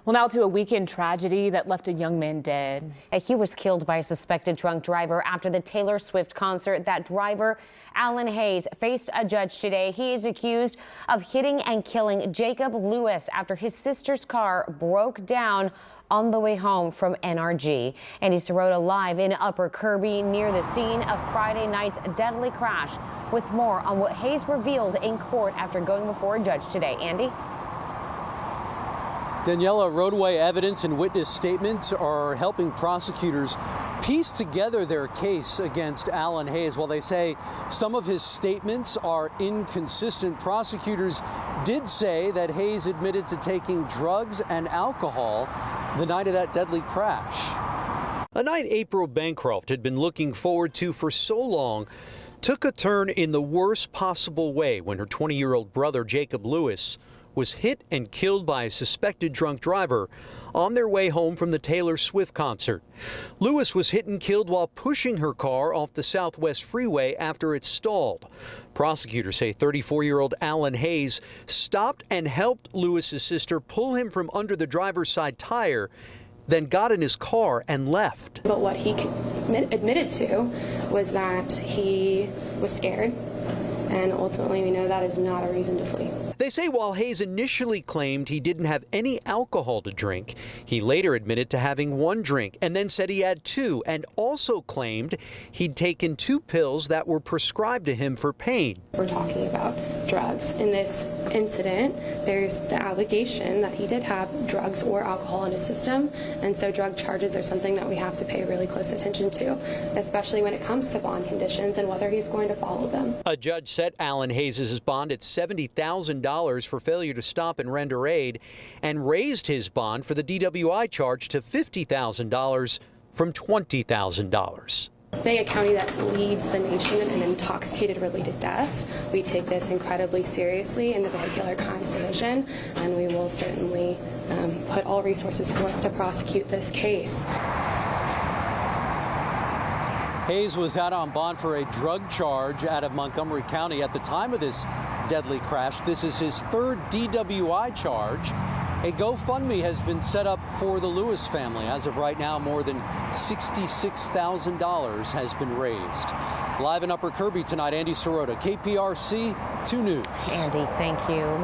Well, now to a weekend tragedy that left a young man dead. He was killed by a suspected drunk driver after the Taylor Swift concert. That driver, Alan Hayes, faced a judge today. He is accused of hitting and killing Jacob Lewis after his sister's car broke down on the way home from NRG. Andy Sirota live in Upper Kirby near the scene of Friday night's deadly crash with more on what Hayes revealed in court after going before a judge today. Andy? Daniela, roadway evidence and witness statements are helping prosecutors piece together their case against Alan Hayes. While they say some of his statements are inconsistent, prosecutors did say that Hayes admitted to taking drugs and alcohol the night of that deadly crash. A night April Bancroft had been looking forward to for so long took a turn in the worst possible way when her 20-year-old brother, Jacob Lewis, was hit and killed by a suspected drunk driver on their way home from the Taylor Swift concert. Lewis was hit and killed while pushing her car off the Southwest Freeway after it stalled. Prosecutors say 34-year-old Alan Hayes stopped and helped Lewis's sister pull him from under the driver's side tire, then got in his car and left. But what he admitted to was that he was scared, and ultimately we know that is not a reason to flee. They say while Hayes initially claimed he didn't have any alcohol to drink, he later admitted to having one drink and then said he had two, and also claimed he'd taken 2 pills that were prescribed to him for pain. We're talking about drugs. In this incident, there's the allegation that he did have drugs or alcohol in his system, and so drug charges are something that we have to pay really close attention to, especially when it comes to bond conditions and whether he's going to follow them. A judge set Alan Hayes' bond at $70,000 for failure to stop and render aid, and raised his bond for the DWI charge to $50,000 from $20,000. Being a county that leads the nation in intoxicated-related deaths, we take this incredibly seriously in the Vehicular Crimes Division, and we will certainly put all resources forth to prosecute this case. Hayes was out on bond for a drug charge out of Montgomery County at the time of this deadly crash. This is his 3rd DWI charge. A GoFundMe has been set up for the Lewis family. As of right now, more than $66,000 has been raised. Live in Upper Kirby tonight, Andy Sirota, KPRC 2 News. Andy, thank you.